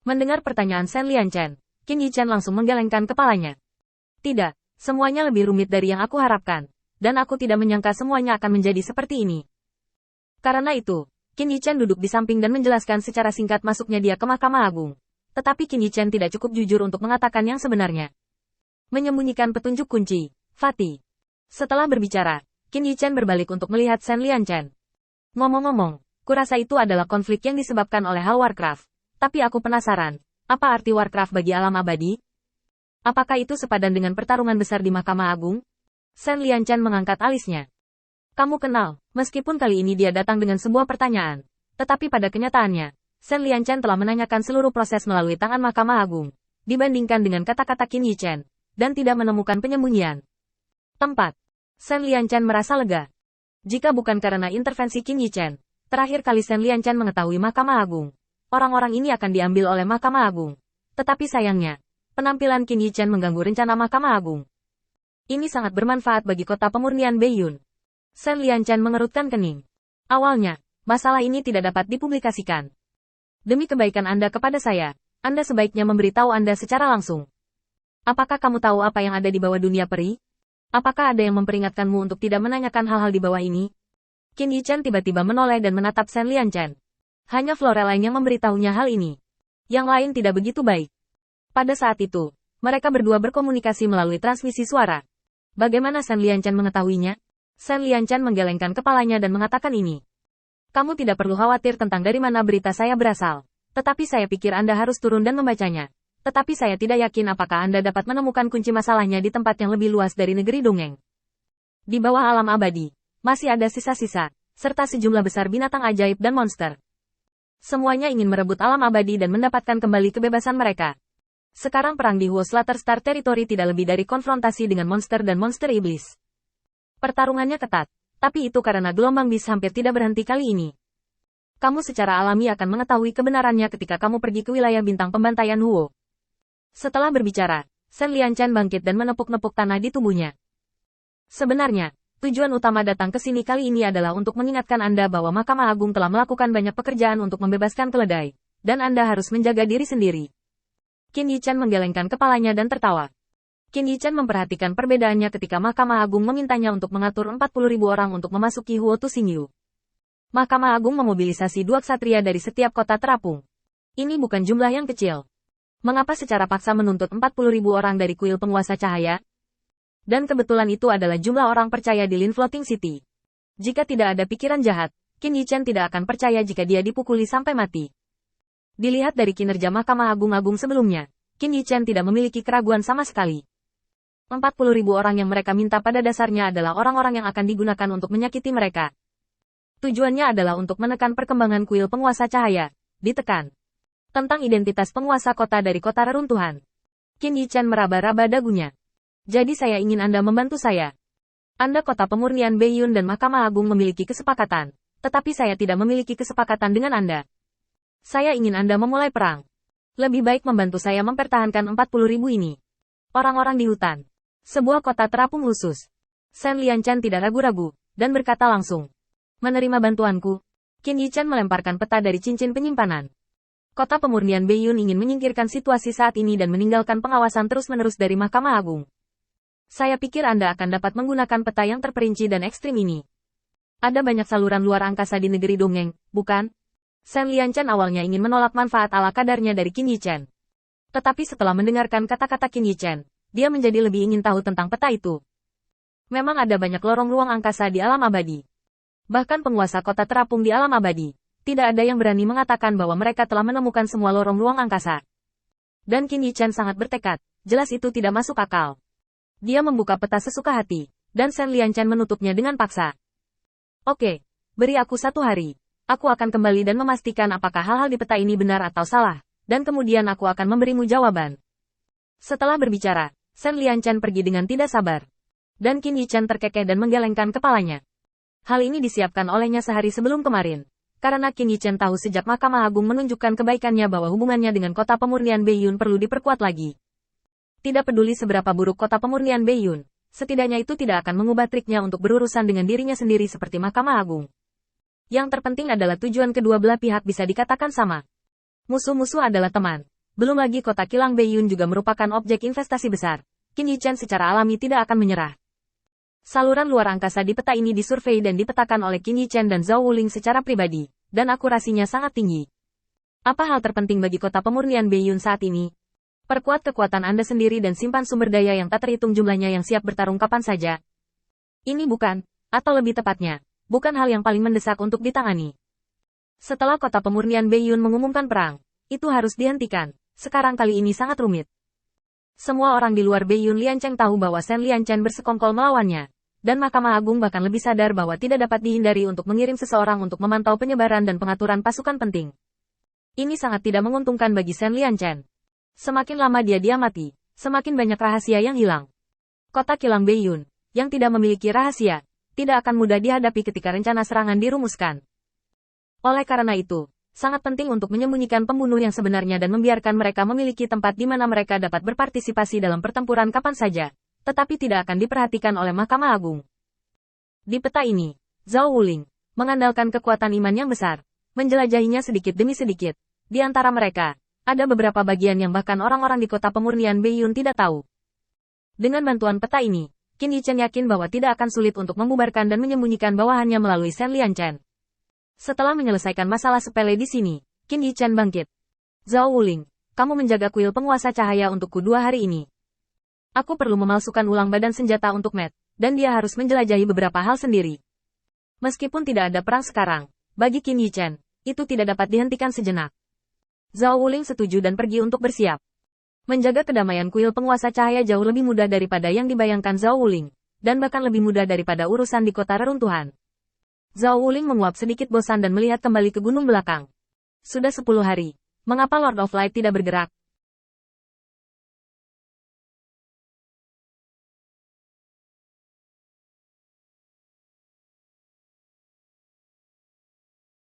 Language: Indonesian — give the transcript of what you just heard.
Mendengar pertanyaan Shen Lianchen, Qin Yichen langsung menggelengkan kepalanya. Tidak, semuanya lebih rumit dari yang aku harapkan, dan aku tidak menyangka semuanya akan menjadi seperti ini. Karena itu, Qin Yichen duduk di samping dan menjelaskan secara singkat masuknya dia ke Mahkamah Agung. Tetapi Qin Yichen tidak cukup jujur untuk mengatakan yang sebenarnya. Menyembunyikan petunjuk kunci, Fatih. Setelah berbicara, Qin Yichen berbalik untuk melihat Shen Lianchen. Ngomong-ngomong, kurasa itu adalah konflik yang disebabkan oleh hal Warcraft. Tapi aku penasaran, apa arti Warcraft bagi alam abadi? Apakah itu sepadan dengan pertarungan besar di Mahkamah Agung? Shen Lianchen mengangkat alisnya. Kamu kenal, meskipun kali ini dia datang dengan sebuah pertanyaan. Tetapi pada kenyataannya, Shen Lianchen telah menanyakan seluruh proses melalui tangan Mahkamah Agung, dibandingkan dengan kata-kata Qin Yichen, dan tidak menemukan penyembunyian. Tempat. Shen Lianchen merasa lega. Jika bukan karena intervensi Qin Yichen, terakhir kali Shen Lianchen mengetahui Mahkamah Agung, orang-orang ini akan diambil oleh Mahkamah Agung. Tetapi sayangnya, penampilan Qin Yichen mengganggu rencana Mahkamah Agung. Ini sangat bermanfaat bagi kota pemurnian Beiyun. Shen Lianchen mengerutkan kening. Awalnya, masalah ini tidak dapat dipublikasikan. Demi kebaikan Anda kepada saya, Anda sebaiknya memberitahu Anda secara langsung. Apakah kamu tahu apa yang ada di bawah dunia peri? Apakah ada yang memperingatkanmu untuk tidak menanyakan hal-hal di bawah ini? Qin Yichen tiba-tiba menoleh dan menatap Shen Lianchen. Hanya Floreline yang memberitahunya hal ini. Yang lain tidak begitu baik. Pada saat itu, mereka berdua berkomunikasi melalui transmisi suara. Bagaimana Shen Lianchen mengetahuinya? Shen Lianchen menggelengkan kepalanya dan mengatakan ini. Kamu tidak perlu khawatir tentang dari mana berita saya berasal. Tetapi saya pikir Anda harus turun dan membacanya. Tetapi saya tidak yakin apakah Anda dapat menemukan kunci masalahnya di tempat yang lebih luas dari negeri dongeng. Di bawah alam abadi, masih ada sisa-sisa, serta sejumlah besar binatang ajaib dan monster. Semuanya ingin merebut alam abadi dan mendapatkan kembali kebebasan mereka. Sekarang perang di Huo Slater Star Territory tidak lebih dari konfrontasi dengan monster dan monster iblis. Pertarungannya ketat, tapi itu karena gelombang bis hampir tidak berhenti kali ini. Kamu secara alami akan mengetahui kebenarannya ketika kamu pergi ke wilayah bintang pembantaian Huo. Setelah berbicara, Shen Lianchen bangkit dan menepuk-nepuk tanah di tubuhnya. Sebenarnya, tujuan utama datang ke sini kali ini adalah untuk mengingatkan Anda bahwa Mahkamah Agung telah melakukan banyak pekerjaan untuk membebaskan keledai, dan Anda harus menjaga diri sendiri. Qin Yichen menggelengkan kepalanya dan tertawa. Qin Yichen memperhatikan perbedaannya ketika Mahkamah Agung memintanya untuk mengatur 40.000 orang untuk memasuki Huo Tuxingyu. Mahkamah Agung memobilisasi 2 ksatria dari setiap kota terapung. Ini bukan jumlah yang kecil. Mengapa secara paksa menuntut 40.000 orang dari kuil penguasa cahaya? Dan kebetulan itu adalah jumlah orang percaya di Lin Floating City. Jika tidak ada pikiran jahat, Qin Yichen tidak akan percaya jika dia dipukuli sampai mati. Dilihat dari kinerja Mahkamah Agung sebelumnya, Qin Yichen tidak memiliki keraguan sama sekali. 40.000 orang yang mereka minta pada dasarnya adalah orang-orang yang akan digunakan untuk menyakiti mereka. Tujuannya adalah untuk menekan perkembangan kuil penguasa cahaya. Ditekan. Tentang identitas penguasa kota dari kota reruntuhan. Qin Yichen meraba-raba dagunya. Jadi saya ingin Anda membantu saya. Anda kota pemurnian Beiyun dan Mahkamah Agung memiliki kesepakatan. Tetapi saya tidak memiliki kesepakatan dengan Anda. Saya ingin Anda memulai perang. Lebih baik membantu saya mempertahankan 40.000 ini. Orang-orang di hutan. Sebuah kota terapung khusus. Shen Lianchen tidak ragu-ragu, dan berkata langsung. Menerima bantuanku. Qin Yichen melemparkan peta dari cincin penyimpanan. Kota pemurnian Beiyun ingin menyingkirkan situasi saat ini dan meninggalkan pengawasan terus-menerus dari Mahkamah Agung. Saya pikir Anda akan dapat menggunakan peta yang terperinci dan ekstrim ini. Ada banyak saluran luar angkasa di negeri dongeng, bukan? Shen Lianchen awalnya ingin menolak manfaat ala kadarnya dari Qin Yichen. Tetapi setelah mendengarkan kata-kata Qin Yichen, dia menjadi lebih ingin tahu tentang peta itu. Memang ada banyak lorong ruang angkasa di alam abadi. Bahkan penguasa kota terapung di alam abadi, tidak ada yang berani mengatakan bahwa mereka telah menemukan semua lorong ruang angkasa. Dan Qin Yichen sangat bertekad, jelas itu tidak masuk akal. Dia membuka peta sesuka hati, dan Shen Lianchen menutupnya dengan paksa. Oke, beri aku 1 hari. Aku akan kembali dan memastikan apakah hal-hal di peta ini benar atau salah, dan kemudian aku akan memberimu jawaban. Setelah berbicara, Shen Lianchen pergi dengan tidak sabar. Dan Qin Yichen terkekeh dan menggelengkan kepalanya. Hal ini disiapkan olehnya sehari sebelum kemarin. Karena Qin Yichen tahu sejak Mahkamah Agung menunjukkan kebaikannya bahwa hubungannya dengan kota pemurnian Beiyun perlu diperkuat lagi. Tidak peduli seberapa buruk kota pemurnian Beiyun, setidaknya itu tidak akan mengubah triknya untuk berurusan dengan dirinya sendiri seperti Mahkamah Agung. Yang terpenting adalah tujuan kedua belah pihak bisa dikatakan sama. Musuh-musuh adalah teman, Belum lagi kota kilang Beiyun juga merupakan objek investasi besar. Qin Yichen secara alami tidak akan menyerah. Saluran luar angkasa di peta ini disurvei dan dipetakan oleh Qin Yichen dan Zhao Wuling secara pribadi, dan akurasinya sangat tinggi. Apa hal terpenting bagi kota pemurnian Beiyun saat ini? Perkuat kekuatan Anda sendiri dan simpan sumber daya yang tak terhitung jumlahnya yang siap bertarung kapan saja. Ini bukan, atau lebih tepatnya, bukan hal yang paling mendesak untuk ditangani. Setelah kota pemurnian Beiyun mengumumkan perang, itu harus dihentikan. Sekarang kali ini sangat rumit. Semua orang di luar Beiyun Liancheng tahu bahwa Shen Lianchen bersekongkol melawannya, dan Mahkamah Agung bahkan lebih sadar bahwa tidak dapat dihindari untuk mengirim seseorang untuk memantau penyebaran dan pengaturan pasukan penting. Ini sangat tidak menguntungkan bagi Shen Lianchen. Semakin lama dia diamati, semakin banyak rahasia yang hilang. Kota kilang Beiyun, yang tidak memiliki rahasia, tidak akan mudah dihadapi ketika rencana serangan dirumuskan. Oleh karena itu, sangat penting untuk menyembunyikan pembunuh yang sebenarnya dan membiarkan mereka memiliki tempat di mana mereka dapat berpartisipasi dalam pertempuran kapan saja, tetapi tidak akan diperhatikan oleh Mahkamah Agung. Di peta ini, Zhao Wuling mengandalkan kekuatan iman yang besar, menjelajahinya sedikit demi sedikit. Di antara mereka, ada beberapa bagian yang bahkan orang-orang di kota pemurnian Beiyun tidak tahu. Dengan bantuan peta ini, Qin Yichen yakin bahwa tidak akan sulit untuk membubarkan dan menyembunyikan bawahannya melalui Shen Lianchen. Setelah menyelesaikan masalah sepele di sini, Qin Yichen bangkit. Zhao Wuling, kamu menjaga kuil penguasa cahaya untukku 2 hari ini. Aku perlu memalsukan ulang badan senjata untuk Matt, dan dia harus menjelajahi beberapa hal sendiri. Meskipun tidak ada perang sekarang, bagi Qin Yichen, itu tidak dapat dihentikan sejenak. Zhao Wuling setuju dan pergi untuk bersiap. Menjaga kedamaian kuil penguasa cahaya jauh lebih mudah daripada yang dibayangkan Zhao Wuling, dan bahkan lebih mudah daripada urusan di kota reruntuhan. Zhao Wuling menguap sedikit bosan dan melihat kembali ke gunung belakang. Sudah 10 hari. Mengapa Lord of Light tidak bergerak?